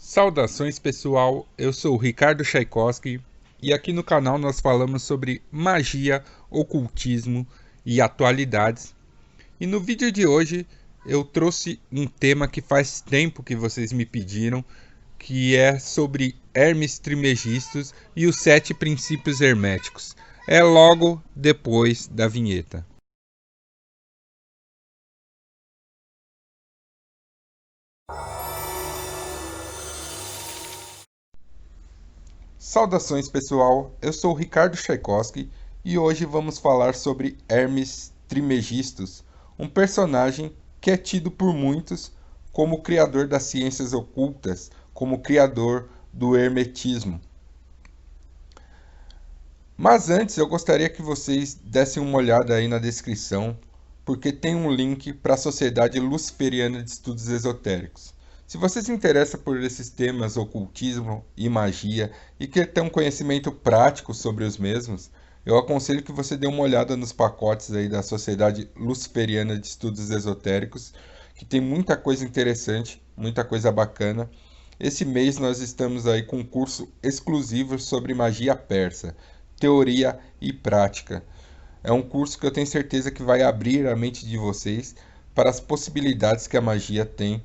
Saudações pessoal, eu sou o Ricardo Tchaikovsky e aqui no canal nós falamos sobre magia, ocultismo e atualidades. E no vídeo de hoje eu trouxe um tema que faz tempo que vocês me pediram, que é sobre Hermes Trismegistus e os 7 princípios herméticos. É logo depois da vinheta. Saudações pessoal, eu sou o Ricardo Tchaikovsky e hoje vamos falar sobre Hermes Trismegistus, um personagem que é tido por muitos como o criador das ciências ocultas, como o criador do hermetismo. Mas antes eu gostaria que vocês dessem uma olhada aí na descrição, porque tem um link para a Sociedade Luciferiana de Estudos Esotéricos. Se você se interessa por esses temas, ocultismo e magia, e quer ter um conhecimento prático sobre os mesmos, eu aconselho que você dê uma olhada nos pacotes aí da Sociedade Luciferiana de Estudos Esotéricos, que tem muita coisa interessante, muita coisa bacana. Esse mês nós estamos aí com um curso exclusivo sobre magia persa, teoria e prática. É um curso que eu tenho certeza que vai abrir a mente de vocês para as possibilidades que a magia tem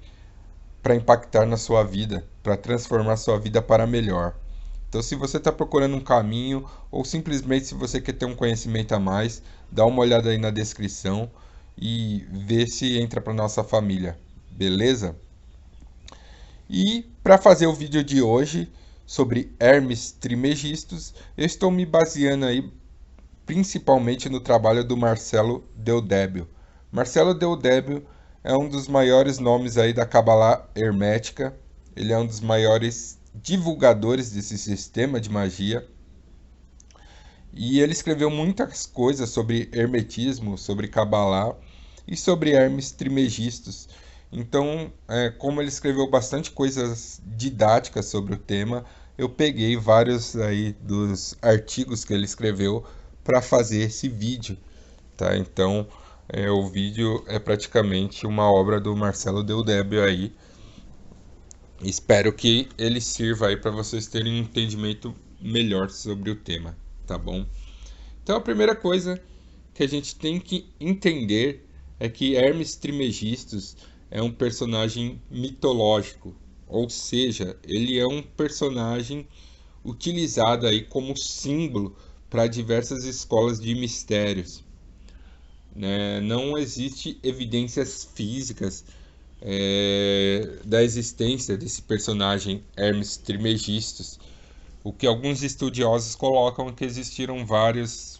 para impactar na sua vida, para transformar sua vida para melhor. Então, se você está procurando um caminho ou simplesmente se você quer ter um conhecimento a mais, dá uma olhada aí na descrição e vê se entra para nossa família, beleza? E para fazer o vídeo de hoje sobre Hermes Trismegistus, eu estou me baseando aí principalmente no trabalho do Marcelo Deodébio. Marcelo Deodébio é um dos maiores nomes aí da Cabala Hermética. Ele é um dos maiores divulgadores desse sistema de magia. E ele escreveu muitas coisas sobre hermetismo, sobre Kabbalah e sobre Hermes Trismegistus. Então, como ele escreveu bastante coisas didáticas sobre o tema, eu peguei vários aí dos artigos que ele escreveu para fazer esse vídeo, tá? Então, o vídeo é praticamente uma obra do Marcelo Deodébio aí. Espero que ele sirva aí para vocês terem um entendimento melhor sobre o tema, tá bom? Então, a primeira coisa que a gente tem que entender é que Hermes Trismegistus é um personagem mitológico, ou seja, ele é um personagem utilizado aí como símbolo para diversas escolas de mistérios, né? Não existe evidências físicas da existência desse personagem Hermes Trismegistus. O que alguns estudiosos colocam é que existiram várias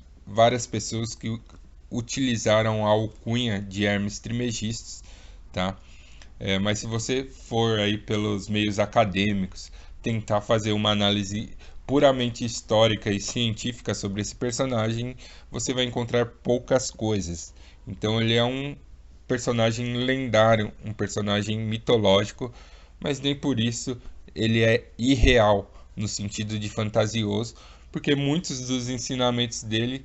pessoas que utilizaram a alcunha de Hermes Trismegistus, tá? Mas se você for aí pelos meios acadêmicos tentar fazer uma análise puramente histórica e científica sobre esse personagem, você vai encontrar poucas coisas. Então ele é um personagem lendário, um personagem mitológico, mas nem por isso ele é irreal no sentido de fantasioso, porque muitos dos ensinamentos dele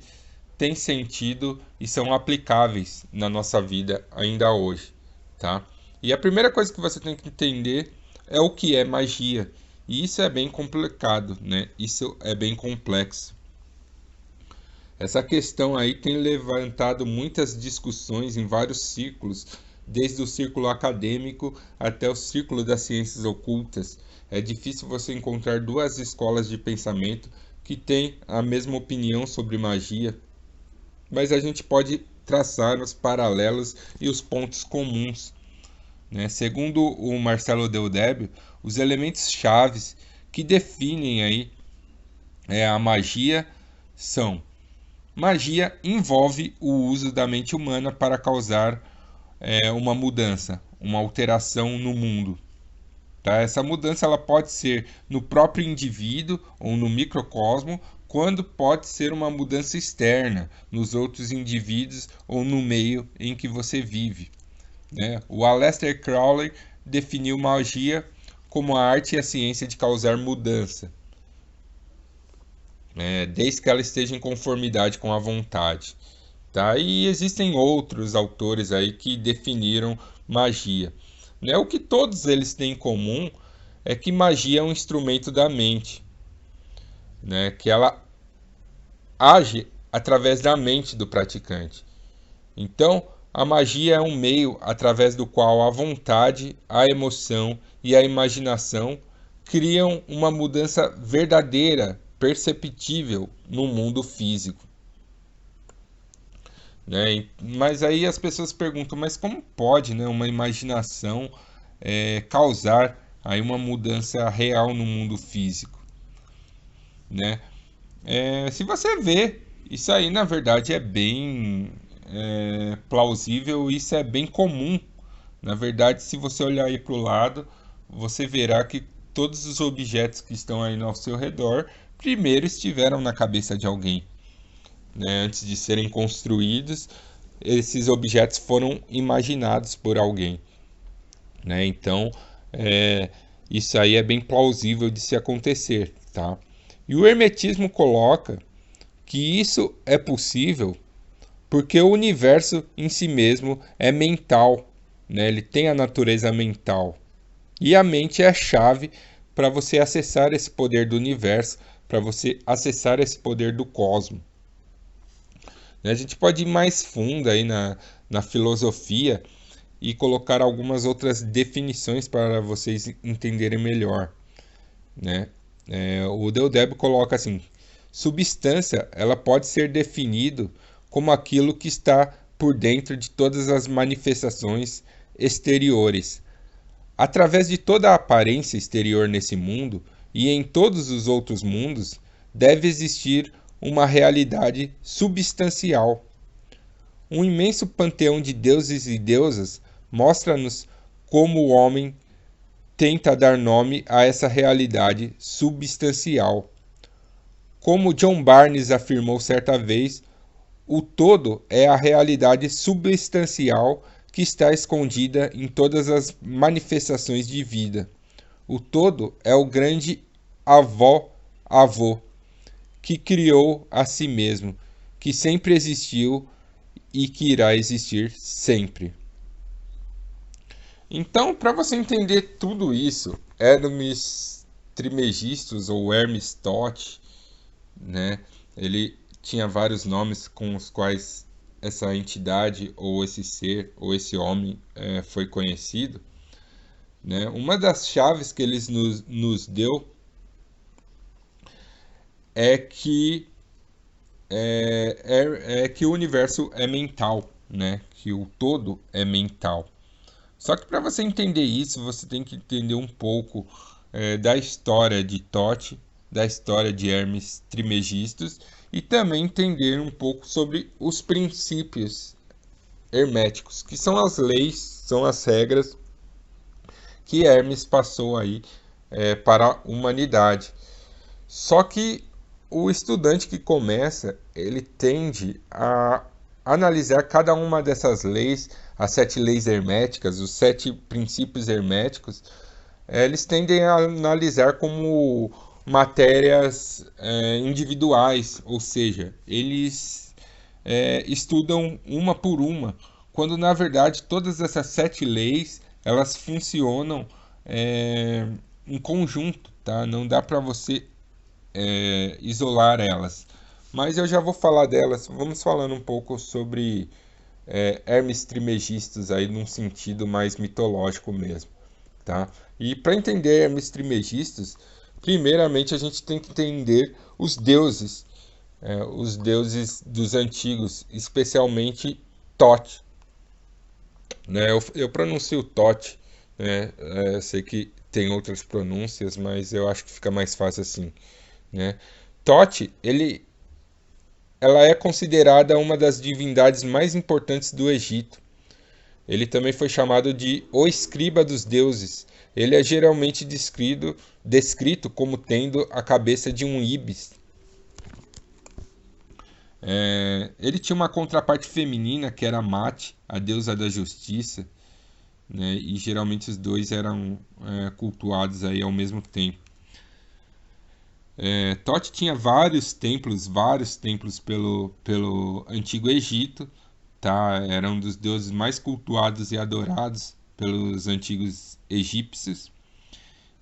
têm sentido e são aplicáveis na nossa vida ainda hoje, tá? E a primeira coisa que você tem que entender é o que é magia. E isso é bem complicado, né? Isso é bem complexo. Essa questão aí tem levantado muitas discussões em vários círculos, desde o círculo acadêmico até o círculo das ciências ocultas. É difícil você encontrar duas escolas de pensamento que têm a mesma opinião sobre magia, mas a gente pode traçar os paralelos e os pontos comuns, né? Segundo o Marcelo Deodébio, os elementos chaves que definem aí a magia são: magia envolve o uso da mente humana para causar uma mudança, uma alteração no mundo. Tá? Essa mudança ela pode ser no próprio indivíduo ou no microcosmo, quando pode ser uma mudança externa nos outros indivíduos ou no meio em que você vive, né? O Aleister Crowley definiu magia como a arte e a ciência de causar mudança, né? Desde que ela esteja em conformidade com a vontade. Tá? E existem outros autores aí que definiram magia, né? O que todos eles têm em comum é que magia é um instrumento da mente, né? Que ela age através da mente do praticante. Então, a magia é um meio através do qual a vontade, a emoção e a imaginação criam uma mudança verdadeira, perceptível no mundo físico, né? Mas aí as pessoas perguntam, mas como pode, né, uma imaginação causar aí uma mudança real no mundo físico, né? Se você vê, isso aí na verdade é bem plausível, isso é bem comum. Na verdade, se você olhar aí para o lado, você verá que todos os objetos que estão aí ao seu redor primeiro estiveram na cabeça de alguém, né? Antes de serem construídos, esses objetos foram imaginados por alguém, né? Então, é, isso aí é bem plausível de se acontecer, tá? E o hermetismo coloca que isso é possível porque o universo em si mesmo é mental, né? Ele tem a natureza mental. E a mente é a chave para você acessar esse poder do universo, para você acessar esse poder do cosmos. A gente pode ir mais fundo aí na filosofia e colocar algumas outras definições para vocês entenderem melhor, né? O Deldeb coloca assim: substância, ela pode ser definido como aquilo que está por dentro de todas as manifestações exteriores. Através de toda a aparência exterior nesse mundo e em todos os outros mundos, deve existir uma realidade substancial. Um imenso panteão de deuses e deusas mostra-nos como o homem tenta dar nome a essa realidade substancial. Como John Barnes afirmou certa vez, o todo é a realidade substancial que está escondida em todas as manifestações de vida. O todo é o grande avô que criou a si mesmo, que sempre existiu e que irá existir sempre. Então, para você entender tudo isso, Hermes Trismegistus ou Hermes Toth, né? Ele tinha vários nomes com os quais essa entidade ou esse ser ou esse homem foi conhecido, né? Uma das chaves que ele nos deu é que que o universo é mental, né? Que o todo é mental. Só que para você entender isso, você tem que entender um pouco da história de Tote, da história de Hermes Trismegistus e também entender um pouco sobre os princípios herméticos, que são as leis, são as regras que Hermes passou aí para a humanidade. Só que o estudante que começa, ele tende a analisar cada uma dessas leis, as 7 leis herméticas, os 7 princípios herméticos, eles tendem a analisar como matérias individuais, ou seja, eles estudam uma por uma, quando na verdade todas essas 7 leis elas funcionam em conjunto, tá? Não dá para você isolar elas. Mas eu já vou falar delas. Vamos falando um pouco sobre Hermes Trismegistus aí num sentido mais mitológico mesmo, tá? E para entender Hermes Trismegistus, primeiramente a gente tem que entender os deuses dos antigos, especialmente Thoth, né? Eu pronuncio Thoth, né? Sei que tem outras pronúncias, mas eu acho que fica mais fácil assim, né? Thoth, ela é considerada uma das divindades mais importantes do Egito. Ele também foi chamado de o escriba dos deuses. Ele é geralmente descrito como tendo a cabeça de um ibis. Ele tinha uma contraparte feminina que era Mate, a deusa da justiça, né? E geralmente os dois eram cultuados aí ao mesmo tempo. Thoth tinha vários templos pelo Antigo Egito, tá? Era um dos deuses mais cultuados e adorados pelos antigos egípcios.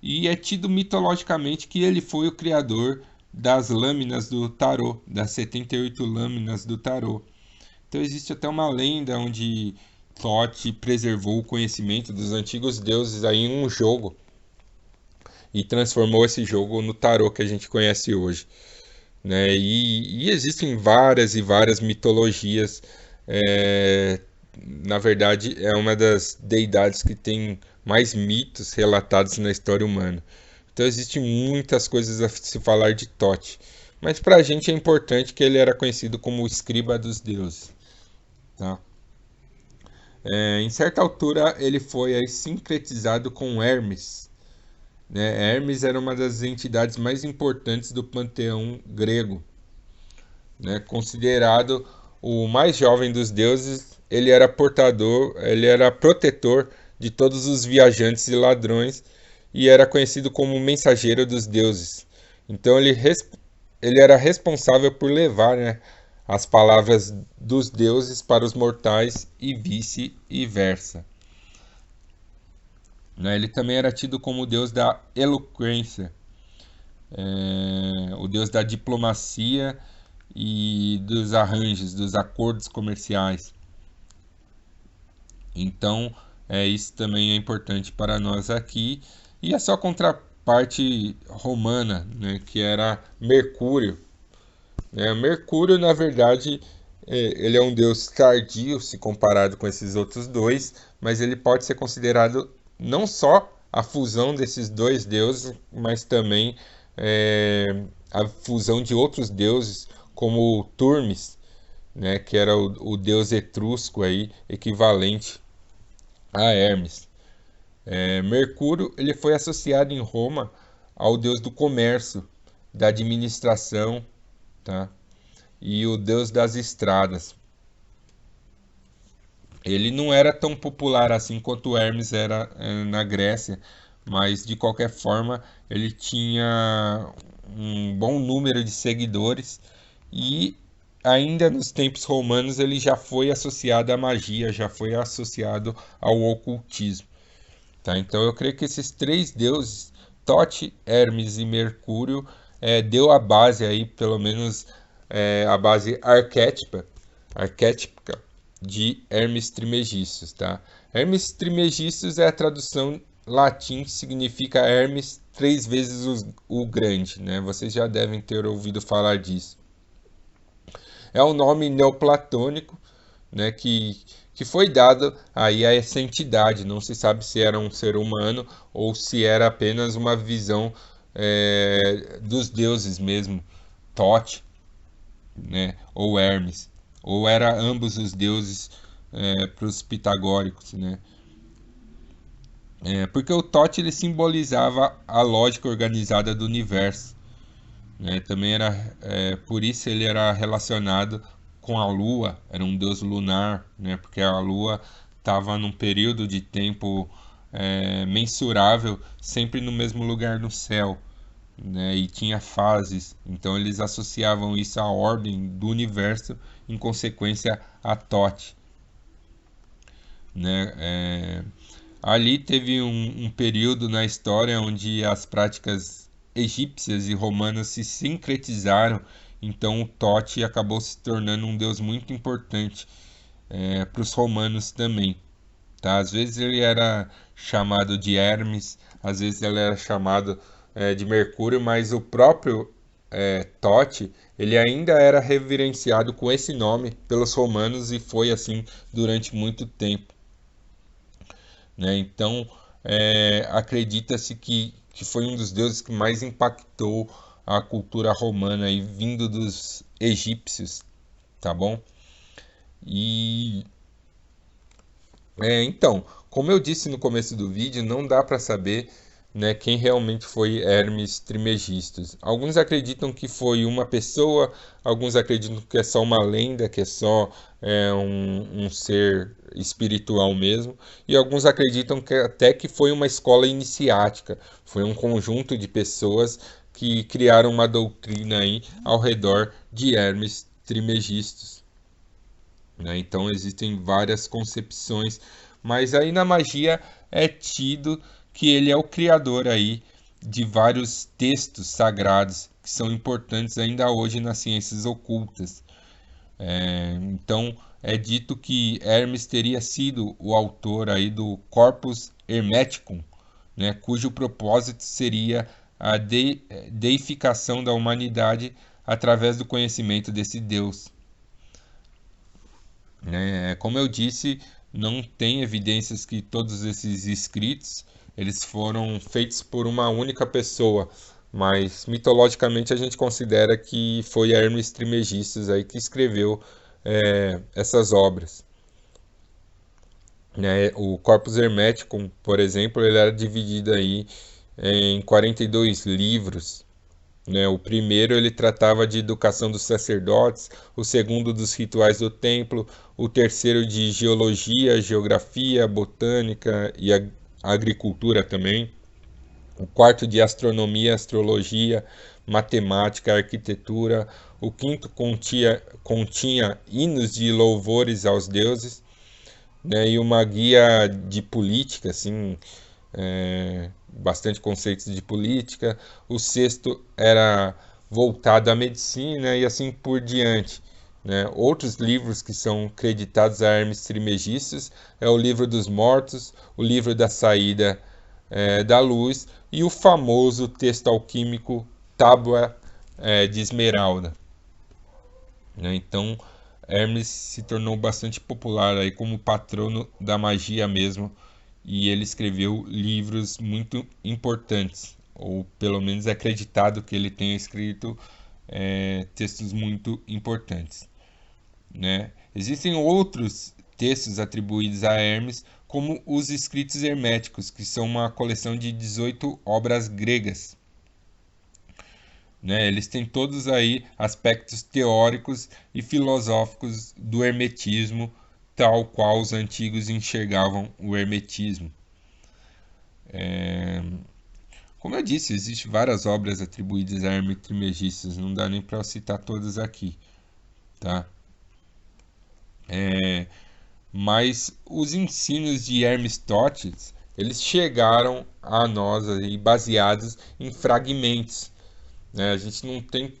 e é tido mitologicamente que ele foi o criador das lâminas do tarô, das 78 lâminas do tarô. Então existe até uma lenda onde Thoth preservou o conhecimento dos antigos deuses aí em um jogo e transformou esse jogo no tarô que a gente conhece hoje, né? E existem várias e várias mitologias. é, Na verdade, é uma das deidades que tem mais mitos relatados na história humana. Então existem muitas coisas a se falar de Thoth. Mas para a gente é importante que ele era conhecido como o escriba dos deuses. Tá? Em certa altura ele foi aí sincretizado com Hermes, né? Hermes era uma das entidades mais importantes do panteão grego, né? Considerado o mais jovem dos deuses, ele era protetor de todos os viajantes e ladrões e era conhecido como o mensageiro dos deuses. Então ele era responsável por levar, né, as palavras dos deuses para os mortais e vice-versa. Né? Ele também era tido como o deus da eloquência, o deus da diplomacia e dos arranjos, dos acordos comerciais. Então, isso também é importante para nós aqui. E a sua contraparte romana, né, que era Mercúrio. Mercúrio, na verdade, ele é um deus tardio se comparado com esses outros dois, mas ele pode ser considerado não só a fusão desses dois deuses, mas também a fusão de outros deuses, como Turmes, né, que era o deus etrusco aí, equivalente a Hermes. Mercúrio ele foi associado em Roma ao deus do comércio, da administração, tá? E o deus das estradas. Ele não era tão popular assim quanto Hermes era na Grécia, mas de qualquer forma ele tinha um bom número de seguidores e ainda nos tempos romanos ele já foi associado à magia, já foi associado ao ocultismo. Tá? Então eu creio que esses três deuses, Thoth, Hermes e Mercúrio, deu a base aí, pelo menos a base arquétipica de Hermes Trismegistus, tá? Hermes Trismegistus é a tradução latim que significa Hermes três vezes o grande, né? Vocês já devem ter ouvido falar disso. É um nome neoplatônico, né, que foi dado aí a essa entidade. Não se sabe se era um ser humano ou se era apenas uma visão dos deuses mesmo, Thoth, né, ou Hermes, ou era ambos os deuses para os pitagóricos, né? Porque o Thoth ele simbolizava a lógica organizada do universo, né? Também era por isso ele era relacionado com a Lua, era um deus lunar, né? Porque a Lua estava num período de tempo mensurável, sempre no mesmo lugar no céu, né? E tinha fases, então eles associavam isso à ordem do universo, em consequência a Thoth, né? Ali teve um período na história onde as práticas egípcias e romanas se sincretizaram, então o Thoth acabou se tornando um deus muito importante para os romanos também. Tá? Às vezes ele era chamado de Hermes, às vezes ele era chamado de Mercúrio, mas o próprio Thoth ele ainda era reverenciado com esse nome pelos romanos e foi assim durante muito tempo. Né? Então, acredita-se que foi um dos deuses que mais impactou a cultura romana, aí, vindo dos egípcios, tá bom? E então, como eu disse no começo do vídeo, não dá para saber, né, quem realmente foi Hermes Trismegistus. Alguns acreditam que foi uma pessoa, alguns acreditam que é só uma lenda, que é só um ser espiritual mesmo, e alguns acreditam que até que foi uma escola iniciática, foi um conjunto de pessoas que criaram uma doutrina aí ao redor de Hermes Trismegistus, né? Então existem várias concepções, mas aí na magia é tido que ele é o criador aí de vários textos sagrados que são importantes ainda hoje nas ciências ocultas. Então, é dito que Hermes teria sido o autor aí do Corpus Hermeticum, né, cujo propósito seria a deificação da humanidade através do conhecimento desse Deus. Como eu disse, não tem evidências que todos esses escritos eles foram feitos por uma única pessoa, mas mitologicamente a gente considera que foi Hermes Trismegistus aí que escreveu essas obras. O Corpus Hermeticum, por exemplo, ele era dividido aí em 42 livros. O primeiro ele tratava de educação dos sacerdotes, o segundo dos rituais do templo, o terceiro de geologia, geografia, botânica e agricultura também, o quarto de astronomia, astrologia, matemática, arquitetura, o quinto continha hinos de louvores aos deuses, e uma guia de política, assim, bastante conceitos de política. O sexto era voltado à medicina e assim por diante. Outros livros que são creditados a Hermes Trismegistus é o Livro dos Mortos, o Livro da Saída da Luz e o famoso texto alquímico Tábua de Esmeralda. Então, Hermes se tornou bastante popular aí como patrono da magia mesmo, e ele escreveu livros muito importantes, ou pelo menos é acreditado que ele tenha escrito textos muito importantes. Existem outros textos atribuídos a Hermes, como os escritos herméticos, que são uma coleção de 18 obras gregas. Eles têm todos aí aspectos teóricos e filosóficos do hermetismo, tal qual os antigos enxergavam o hermetismo. Como eu disse, existem várias obras atribuídas a Hermes Trismegistus, não dá nem para citar todas aqui, tá? Mas os ensinos de Hermistóteles, eles chegaram a nós aí baseados em fragmentos. A gente não tem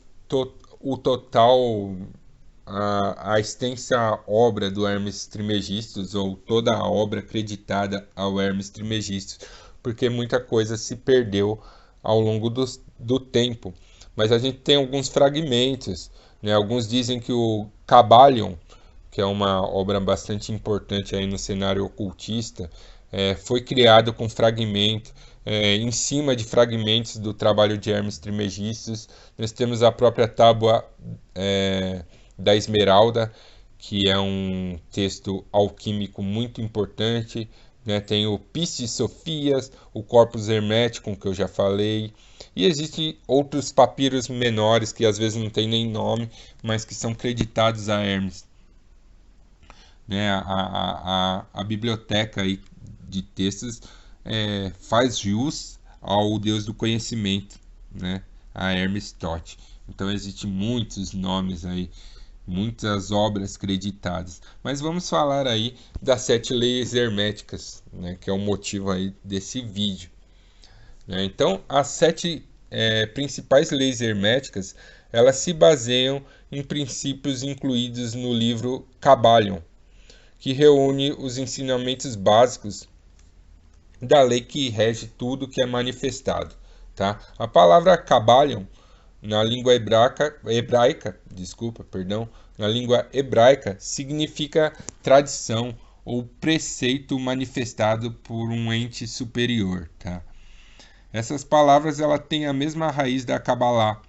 o total, a extensa obra do Hermes Trismegistus ou toda a obra acreditada ao Hermes Trismegistus, porque muita coisa se perdeu ao longo do tempo. Mas a gente tem alguns fragmentos. Alguns dizem que o Kybalion, que é uma obra bastante importante aí no cenário ocultista, foi criado com fragmentos, em cima de fragmentos do trabalho de Hermes Trismegistus. Nós temos a própria Tábua da Esmeralda, que é um texto alquímico muito importante. Tem o Piscis Sophias, o Corpus Hermeticum, que eu já falei, e existem outros papiros menores que às vezes não tem nem nome, mas que são creditados a Hermes. A biblioteca aí de textos faz jus ao Deus do conhecimento, a Hermes Toth. Então existem muitos nomes aí, muitas obras creditadas. Mas vamos falar aí das 7 leis herméticas, que é o motivo aí desse vídeo. Então, as 7 principais leis herméticas, elas se baseiam em princípios incluídos no livro Kybalion, que reúne os ensinamentos básicos da lei que rege tudo que é manifestado. Tá? A palavra Kybalion, na língua hebraica, significa tradição ou preceito manifestado por um ente superior. Tá? Essas palavras ela têm a mesma raiz da Kabbalah,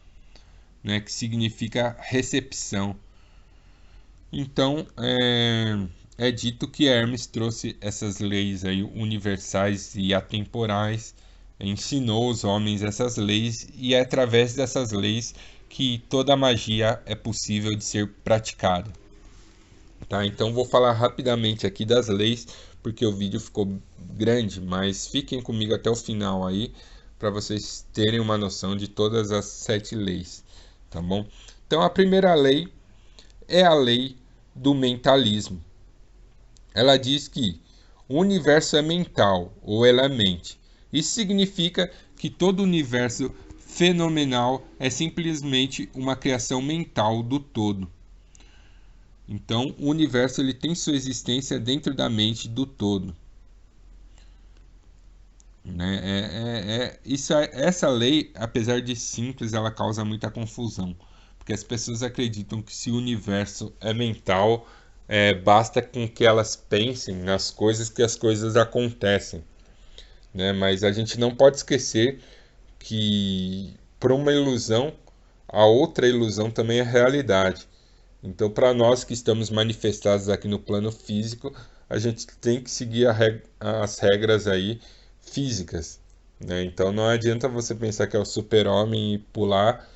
que significa recepção. Então, é dito que Hermes trouxe essas leis aí universais e atemporais, ensinou os homens essas leis, e é através dessas leis que toda a magia é possível de ser praticada. Tá? Então vou falar rapidamente aqui das leis, porque o vídeo ficou grande, mas fiquem comigo até o final aí, para vocês terem uma noção de todas as 7 leis, tá bom? Então a primeira lei é a lei do mentalismo. Ela diz que o universo é mental, ou ela é mente. Isso significa que todo o universo fenomenal é simplesmente uma criação mental do todo. Então, o universo ele tem sua existência dentro da mente do todo. Né? Essa lei, apesar de simples, ela causa muita confusão. Porque as pessoas acreditam que se o universo é mental, basta com que elas pensem nas coisas que as coisas acontecem. Né? Mas a gente não pode esquecer que, por uma ilusão, a outra ilusão também é realidade. Então, para nós que estamos manifestados aqui no plano físico, a gente tem que seguir as regras aí físicas. Né? Então, não adianta você pensar que é o super-homem e pular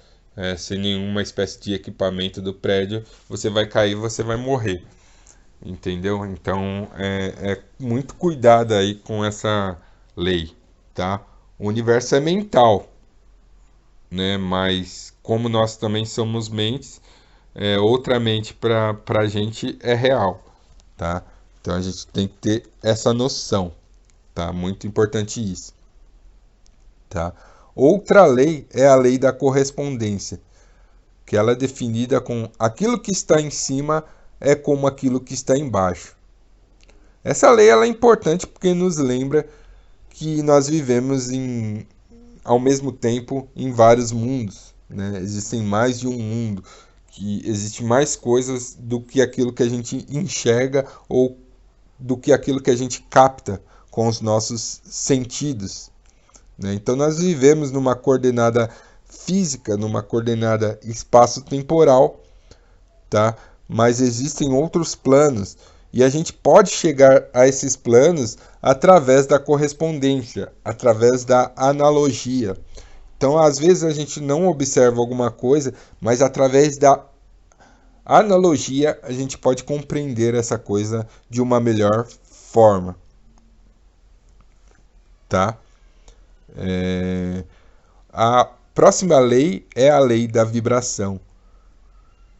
sem nenhuma espécie de equipamento do prédio, você vai cair, você vai morrer. Entendeu? Então, muito cuidado aí com essa lei, tá? O universo é mental, né? Mas como nós também somos mentes, outra mente para a gente é real, tá? Então a gente tem que ter essa noção, tá? Muito importante isso, tá? Outra lei é a lei da correspondência, que ela é definida com aquilo que está em cima é como aquilo que está embaixo. Essa lei ela é importante porque nos lembra que nós vivemos ao mesmo tempo em vários mundos, né? Existem mais de um mundo, que existe mais coisas do que aquilo que a gente enxerga ou do que aquilo que a gente capta com os nossos sentidos, né? Então nós vivemos numa coordenada física, numa coordenada espaço-temporal, tá? Mas existem outros planos e a gente pode chegar a esses planos através da correspondência, através da analogia. Então, às vezes a gente não observa alguma coisa, mas através da analogia a gente pode compreender essa coisa de uma melhor forma, tá? A próxima lei é a lei da vibração.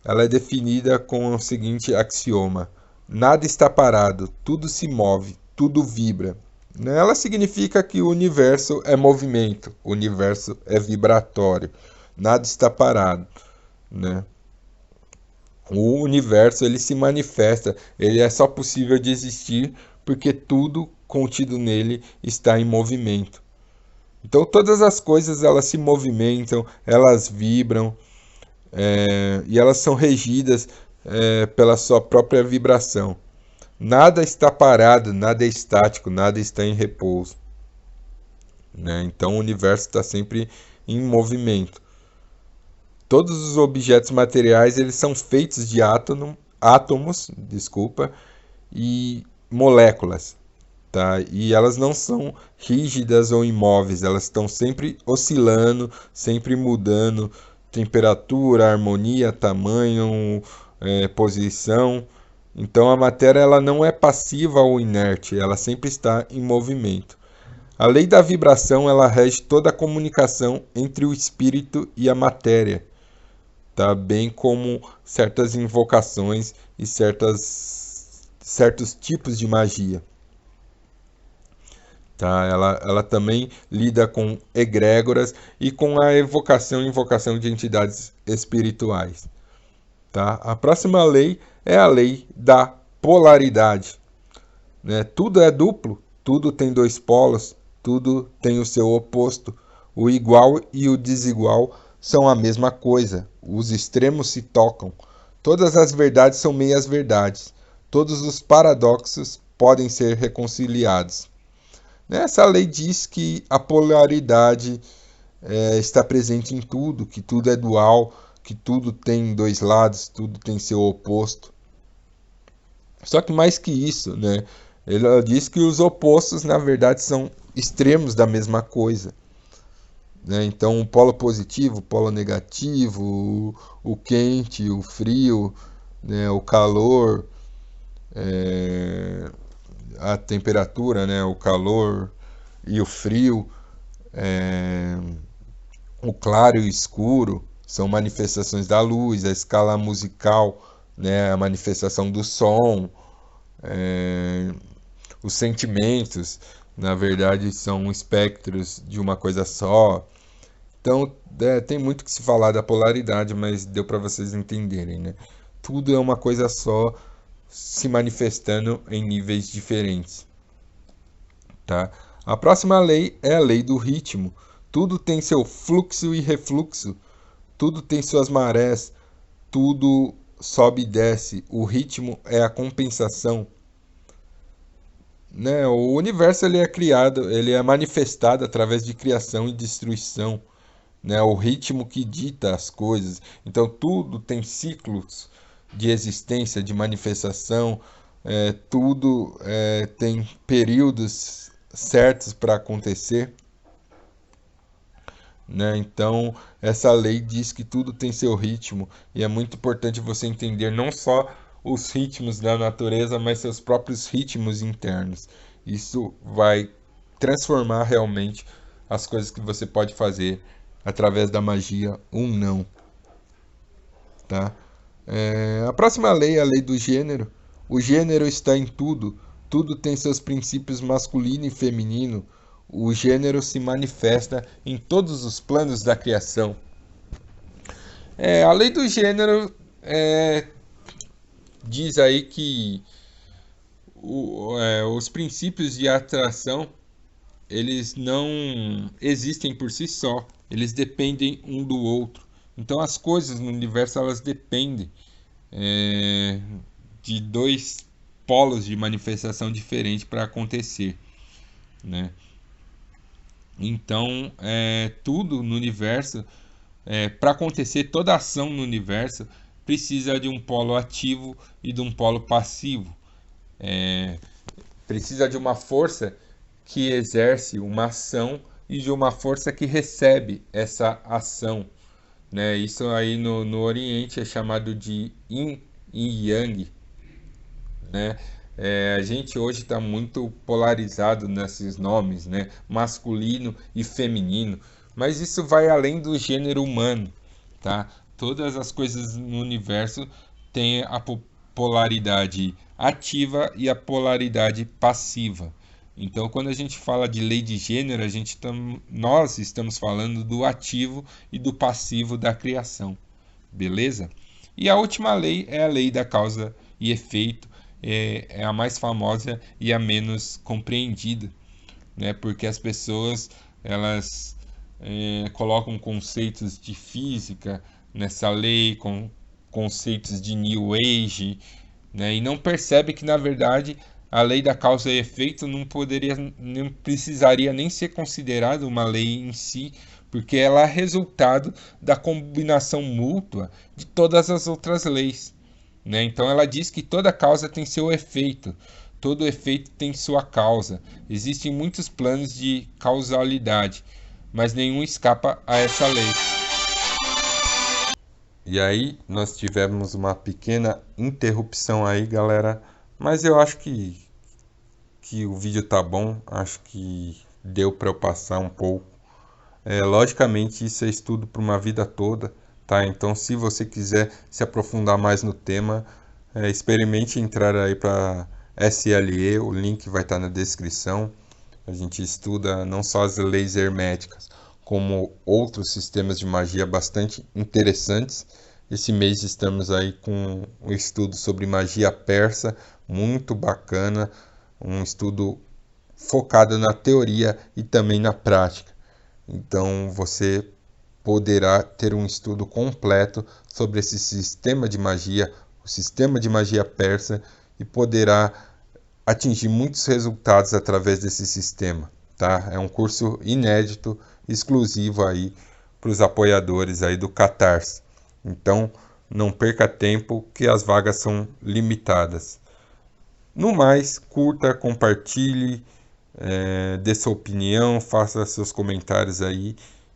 Ela é definida com o seguinte axioma: nada está parado, tudo se move, tudo vibra. Ela significa que o universo é movimento, o universo é vibratório, nada está parado, né? O universo ele se manifesta, ele é só possível de existir porque tudo contido nele está em movimento. Então todas as coisas elas se movimentam, elas vibram, e elas são regidas pela sua própria vibração. Nada está parado, nada é estático, nada está em repouso, né? Então o universo está sempre em movimento. Todos os objetos materiais eles são feitos de átomos, e moléculas, tá? E elas não são rígidas ou imóveis, elas estão sempre oscilando, sempre mudando temperatura, harmonia, tamanho, posição. Então a matéria ela não é passiva ou inerte, ela sempre está em movimento. A lei da vibração ela rege toda a comunicação entre o espírito e a matéria, tá? Bem como certas invocações e certos tipos de magia. Tá? Ela também lida com egrégoras e com a evocação e invocação de entidades espirituais. Tá? A próxima lei é a lei da polaridade, né? Tudo é duplo, tudo tem dois polos, tudo tem o seu oposto. O igual e o desigual são a mesma coisa. Os extremos se tocam. Todas as verdades são meias-verdades. Todos os paradoxos podem ser reconciliados. Essa lei diz que a polaridade está presente em tudo, que tudo é dual, que tudo tem dois lados, tudo tem seu oposto. Só que mais que isso, né? Ela diz que os opostos, na verdade, são extremos da mesma coisa. Né? Então, o polo positivo, o polo negativo, o quente, o frio, né? O calor, a temperatura, né? O calor e o frio, o claro e o escuro são manifestações da luz, a escala musical, né? A manifestação do som, os sentimentos. na verdade são espectros de uma coisa só. Então, tem muito que se falar da polaridade, mas deu para vocês entenderem, né? Tudo é uma coisa só, se manifestando em níveis diferentes, tá? A próxima lei é a lei do ritmo. Tudo tem seu fluxo e refluxo, tudo tem suas marés, tudo sobe e desce. O ritmo é a compensação, né? O universo ele é criado, ele é manifestado através de criação e destruição, né? O ritmo que dita as coisas. Então tudo tem ciclos de existência, de manifestação, tudo tem períodos certos para acontecer, né? Então essa lei diz que tudo tem seu ritmo e é muito importante você entender não só os ritmos da natureza, mas seus próprios ritmos internos. Isso vai transformar realmente as coisas que você pode fazer através da magia ou não, tá? A próxima lei é a lei do gênero. O gênero está em tudo, tudo tem seus princípios masculino e feminino. O gênero se manifesta em todos os planos da criação. A lei do gênero diz aí que os princípios de atração eles não existem por si só, eles dependem um do outro. Então as coisas no universo elas dependem de dois polos de manifestação diferentes para acontecer, né? Então tudo no universo, para acontecer toda ação no universo, precisa de um polo ativo e de um polo passivo. Precisa de uma força que exerce uma ação e de uma força que recebe essa ação, né? Isso aí no Oriente é chamado de Yin e Yang, né? A gente hoje está muito polarizado nesses nomes, né? Masculino e feminino, mas isso vai além do gênero humano, tá? Todas as coisas no universo têm a polaridade ativa e a polaridade passiva. Então, quando a gente fala de lei de gênero, nós estamos falando do ativo e do passivo da criação, beleza? E a última lei é a lei da causa e efeito, é a mais famosa e a menos compreendida, né? Porque as pessoas elas colocam conceitos de física nessa lei, com conceitos de New Age, né? E não percebe que na verdade a lei da causa e efeito não precisaria nem ser considerada uma lei em si, porque ela é resultado da combinação mútua de todas as outras leis, né? Então ela diz que toda causa tem seu efeito, todo efeito tem sua causa. Existem muitos planos de causalidade, mas nenhum escapa a essa lei. E aí nós tivemos uma pequena interrupção aí, galera, mas eu acho que o vídeo tá bom, acho que deu para eu passar um pouco. Logicamente isso é estudo para uma vida toda, tá? Então se você quiser se aprofundar mais no tema, experimente entrar aí para SLE, o link vai estar na descrição. A gente estuda não só as leis herméticas, como outros sistemas de magia bastante interessantes. Esse mês estamos aí com um estudo sobre magia persa, muito bacana, um estudo focado na teoria e também na prática. Então você poderá ter um estudo completo sobre esse sistema de magia, o sistema de magia persa, e poderá atingir muitos resultados através desse sistema, tá? É um curso inédito, exclusivo aí para os apoiadores aí do Catarse. Então, não perca tempo, que as vagas são limitadas. No mais, curta, compartilhe, dê sua opinião, faça seus comentários aí,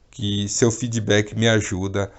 que seu feedback me ajuda